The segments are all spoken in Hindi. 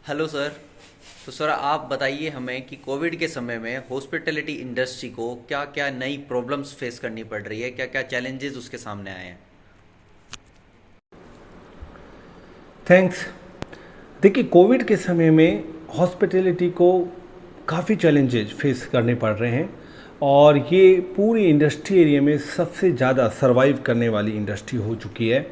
Hello sir. तो सर आप बताइए हमें कि कोविड के समय में हॉस्पिटैलिटी इंडस्ट्री को क्या क्या नई प्रॉब्लम्स फेस करनी पड़ रही है, क्या क्या चैलेंजेस उसके सामने आए हैं। थैंक्स। देखिए, कोविड के समय में हॉस्पिटैलिटी को काफ़ी चैलेंजेस फेस करने पड़ रहे हैं और ये पूरी इंडस्ट्री एरिया में सबसे ज़्यादा सरवाइव करने वाली इंडस्ट्री हो चुकी है।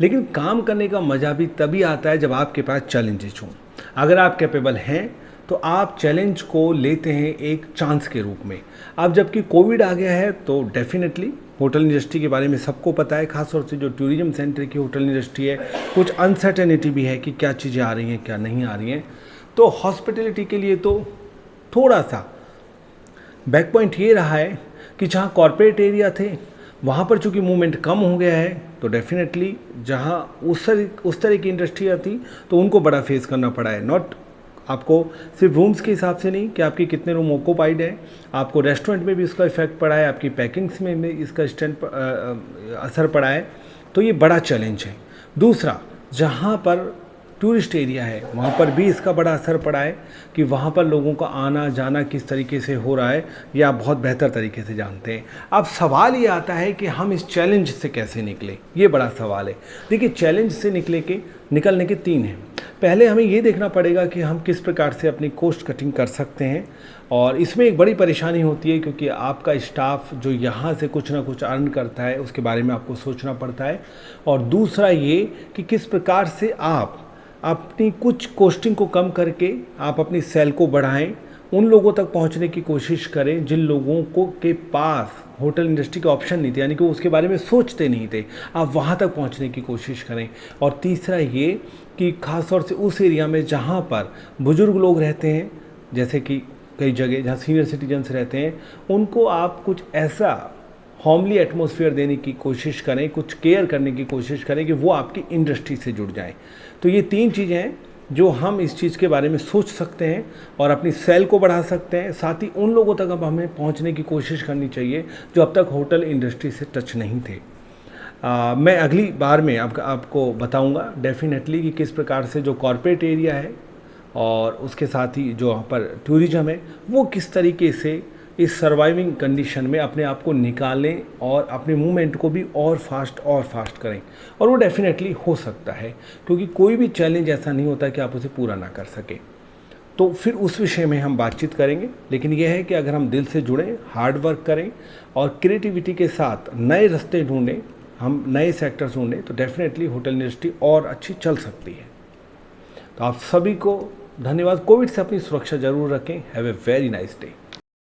लेकिन काम करने का मज़ा भी तभी आता है जब आपके पास चैलेंजेस हों। अगर आप कैपेबल हैं तो आप चैलेंज को लेते हैं एक चांस के रूप में। अब जबकि कोविड आ गया है तो डेफिनेटली होटल इंडस्ट्री के बारे में सबको पता है, खासतौर से जो टूरिज्म सेंटर की होटल इंडस्ट्री है, कुछ अनसर्टेनिटी भी है कि क्या चीज़ें आ रही हैं क्या नहीं आ रही हैं। तो हॉस्पिटलिटी के लिए तो थोड़ा सा बैक पॉइंट ये रहा है कि जहाँ कॉरपोरेट एरिया थे वहाँ पर चूँकि मूवमेंट कम हो गया है, तो डेफिनेटली जहाँ उस तरह की इंडस्ट्रियाँ थी तो उनको बड़ा फेस करना पड़ा है। नॉट आपको सिर्फ रूम्स के हिसाब से नहीं कि आपके कितने रूम ऑक्यूपाइड हैं, आपको रेस्टोरेंट में भी इसका इफेक्ट पड़ा है, आपकी पैकिंग्स में भी इसका असर पड़ा है। तो ये बड़ा चैलेंज है। दूसरा, जहाँ पर टूरिस्ट एरिया है वहाँ पर भी इसका बड़ा असर पड़ा है कि वहाँ पर लोगों का आना जाना किस तरीके से हो रहा है, ये आप बहुत बेहतर तरीके से जानते हैं। अब सवाल ये आता है कि हम इस चैलेंज से कैसे निकलें, ये बड़ा सवाल है। देखिए, चैलेंज से निकलने के तीन हैं। पहले हमें ये देखना पड़ेगा कि हम किस प्रकार से अपनी कॉस्ट कटिंग कर सकते हैं, और इसमें एक बड़ी परेशानी होती है क्योंकि आपका स्टाफ जो यहाँ से कुछ ना कुछ अर्न करता है उसके बारे में आपको सोचना पड़ता है। और दूसरा ये कि किस प्रकार से आप अपनी कुछ कॉस्टिंग को कम करके आप अपनी सेल को बढ़ाएं, उन लोगों तक पहुंचने की कोशिश करें जिन लोगों को के पास होटल इंडस्ट्री का ऑप्शन नहीं थे, यानी कि वो उसके बारे में सोचते नहीं थे, आप वहां तक पहुंचने की कोशिश करें। और तीसरा ये कि खासतौर से उस एरिया में जहां पर बुज़ुर्ग लोग रहते हैं, जैसे कि कई जगह जहाँ सीनियर सिटीजन्स रहते हैं, उनको आप कुछ ऐसा होमली एटमॉस्फेयर देने की कोशिश करें, कुछ केयर करने की कोशिश करें कि वो आपकी इंडस्ट्री से जुड़ जाएं। तो ये तीन चीज़ें हैं जो हम इस चीज़ के बारे में सोच सकते हैं और अपनी सेल को बढ़ा सकते हैं। साथ ही उन लोगों तक अब हमें पहुंचने की कोशिश करनी चाहिए जो अब तक होटल इंडस्ट्री से टच नहीं थे। मैं अगली बार में आपको बताऊंगा डेफिनेटली कि किस प्रकार से जो कॉरपोरेट एरिया है और उसके साथ ही जो वहाँ पर टूरिज्म है वो किस तरीके से इस सर्वाइविंग कंडीशन में अपने आप को निकालें और अपने मूवमेंट को भी और फास्ट करें। और वो डेफिनेटली हो सकता है, क्योंकि कोई भी चैलेंज ऐसा नहीं होता कि आप उसे पूरा ना कर सकें। तो फिर उस विषय में हम बातचीत करेंगे। लेकिन यह है कि अगर हम दिल से जुड़ें, हार्ड वर्क करें और क्रिएटिविटी के साथ नए रास्ते ढूंढें, हम नए सेक्टर्स ढूंढें, तो डेफिनेटली होटल इंडस्ट्री और अच्छी चल सकती है। तो आप सभी को धन्यवाद। कोविड से अपनी सुरक्षा जरूर रखें। Have a very nice day.